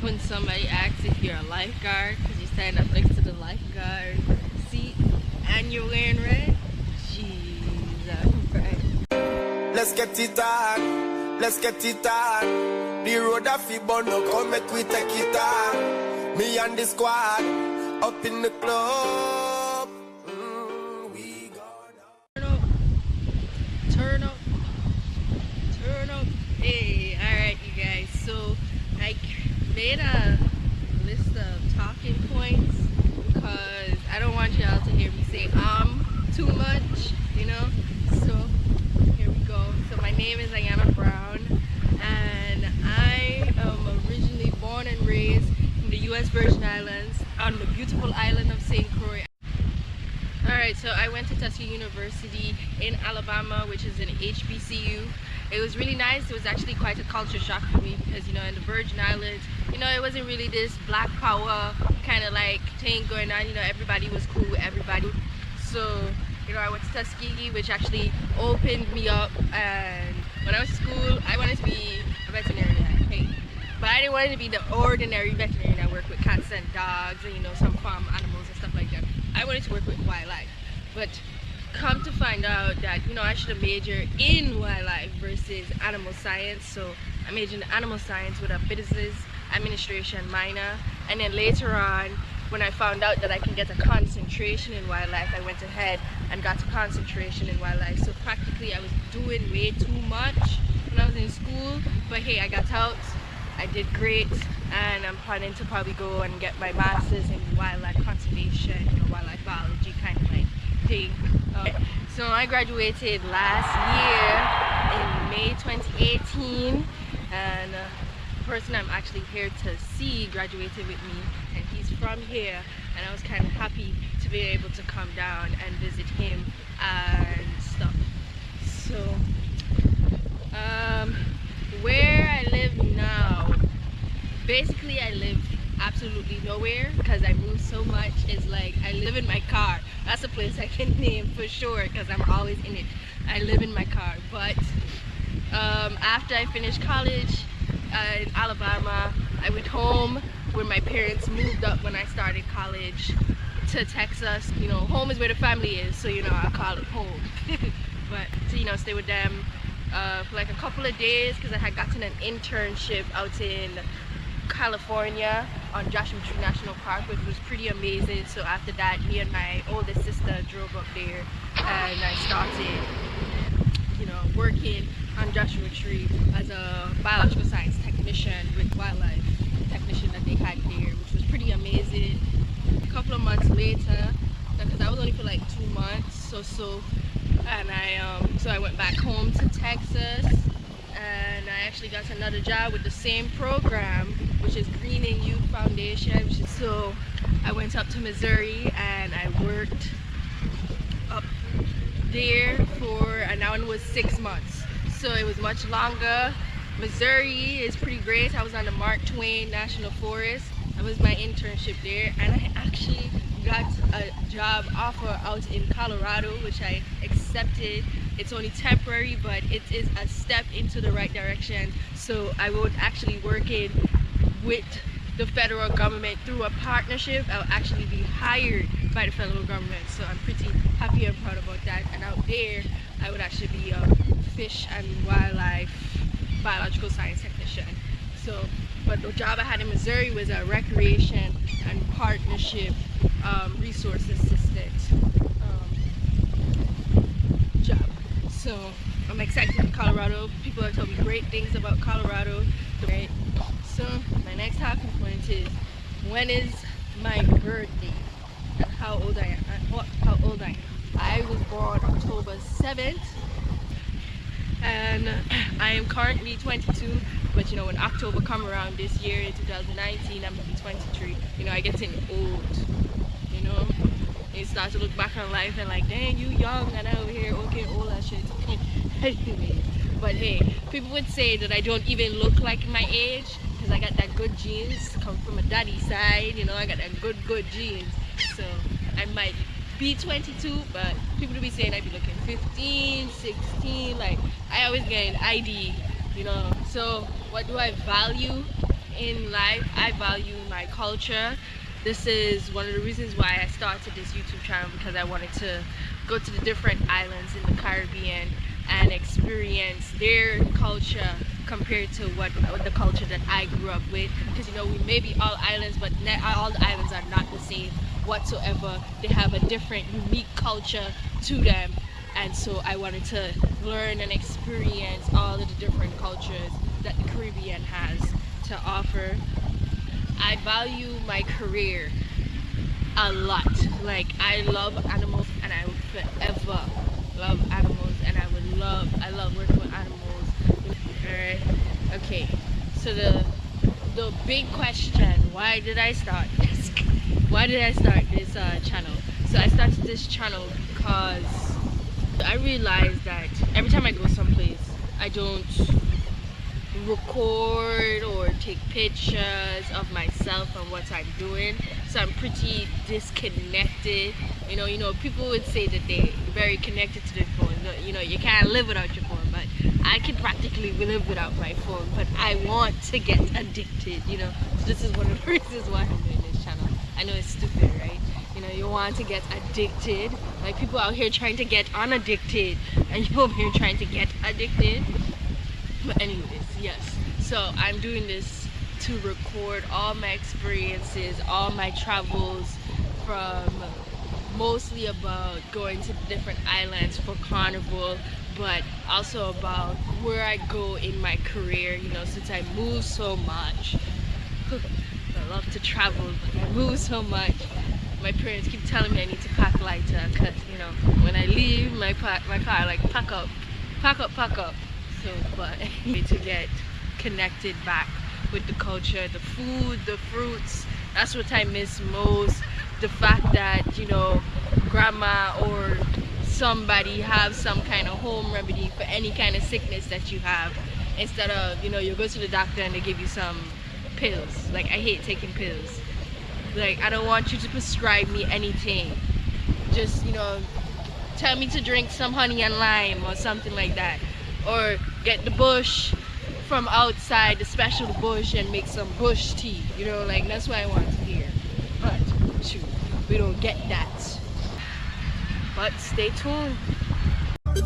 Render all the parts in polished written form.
when somebody asks if you're a lifeguard because you stand up next to the lifeguard seat and you're wearing red. Jesus Christ. Let's get it on, let's get it on. The road a fi burn, no come make we take it on. Me and the squad up in the club. We gonna Turn up, turn up. Hey, alright you guys, so I made a list of talking points because I don't want y'all to hear me say too much, you know. So here we go. So my name is Ayana Brown and I am originally born and raised in the US Virgin Islands on the beautiful island of St. Croix. Alright, so I went to Tuskegee University in Alabama, which is an HBCU. It was really nice. It was actually quite a culture shock for me because, you know, in the Virgin Islands, you know, it wasn't really this black power kind of like thing going on. You know, everybody was cool with everybody. So, you know, I went to Tuskegee, which actually opened me up. And when I was in school, I wanted to be a veterinarian. Hey, but I didn't want to be the ordinary veterinarian. I work with cats and dogs and, you know, some farm animals and stuff like that. I wanted to work with wildlife, but come to find out that, you know, I should have majored in wildlife versus animal science. So I majored in animal science with a business administration minor, and then later on when I found out that I can get a concentration in wildlife, I went ahead and got a concentration in wildlife. So practically I was doing way too much when I was in school, but hey, I got out, I did great, and I'm planning to probably go and get my master's in wildlife conservation, you know, wildlife biology kind of like thing. So I graduated last year in May 2018, and the person I'm actually here to see graduated with me, and he's from here, and I was kind of happy to be able to come down and visit him and stuff. So where I live now, basically I live absolutely nowhere because I move so much. It's like I live in my car. That's a place I can name for sure because I'm always in it. I live in my car. But after I finished college in Alabama, I went home when my parents moved up when I started college to Texas. You know, home is where the family is, so you know, I call it home. But to, you know, stay with them for like a couple of days because I had gotten an internship out in California on Joshua Tree National Park, which was pretty amazing. So after that, me and my oldest sister drove up there and I started, you know, working on Joshua Tree as a biological science technician with wildlife technician that they had there, which was pretty amazing. A couple of months later, because I was only for like 2 months or so, and I went back home to Texas, and I actually got another job with the same program, which is Greening Youth Foundation. So I went up to Missouri and I worked up there for, and that one was 6 months, so it was much longer. Missouri is pretty great. I was on the Mark Twain National Forest. That was my internship there, and I actually got a job offer out in Colorado, which I accepted. It's only temporary, but it is a step into the right direction. So I would actually work in with the federal government through a partnership. I'll actually be hired by the federal government, so I'm pretty happy and proud about that. And out there, I would actually be a fish and wildlife biological science technician. So, but the job I had in Missouri was a recreation and partnership resource assistant job. So I'm excited for Colorado. People have told me great things about Colorado. Right? So my next talking point is, when is my birthday and how old I am. I was born October 7th, and I am currently 22, but you know, when October come around this year in 2019, I'm gonna be 23. You know, I getting old, you know. You start to look back on life and like, dang, you young and out here okay old and shit. Anyway, but hey, people would say that I don't even look like my age because I got that good genes, come from a daddy side, you know. I got that good genes, so I might be 22, but people do be saying I be looking 15, 16, like I always get an ID, you know. So what do I value? In life, I value my culture. This is one of the reasons why I started this YouTube channel, because I wanted to go to the different islands in the Caribbean and experience their culture compared to what the culture that I grew up with. Because you know, we may be all islands, but all the islands are not the same whatsoever. They have a different, unique culture to them, and so I wanted to learn and experience all of the different cultures that the Caribbean has to offer. I value my career a lot. Like, I love animals and I will forever love animals, and I love working with animals. Alright, okay. So the big question, why did I start this? Why did I start this channel? So I started this channel because I realized that every time I go someplace, I don't record or take pictures of myself and what I'm doing, so I'm pretty disconnected. You know, people would say that they're very connected to their phone. You know, you can't live without your phone, but I can practically live without my phone. But I want to get addicted. You know, so this is one of the reasons why I'm doing this channel. I know it's stupid, right? You know, you want to get addicted. Like, people out here trying to get unaddicted, and you over here trying to get addicted. But anyways, yes, so I'm doing this to record all my experiences, all my travels, from mostly about going to different islands for carnival, but also about where I go in my career. You know, since I move so much, I love to travel, but I move so much. My parents keep telling me I need to pack lighter, because, you know, when I leave my car, like, pack up. So, but I need to get connected back with the culture, the food, the fruits. That's what I miss most. The fact that, you know, grandma or somebody have some kind of home remedy for any kind of sickness that you have, instead of, you know, you go to the doctor and they give you some pills. Like, I hate taking pills. Like, I don't want you to prescribe me anything. Just, you know, tell me to drink some honey and lime or something like that. Or get the bush from outside, the special bush, and make some bush tea. You know, like, that's what I want to hear. But, shoot, we don't get that. But stay tuned.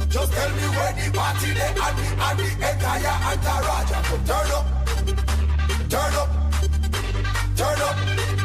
Just tell me where the party they and the entire entourage. Turn up, turn up, turn up.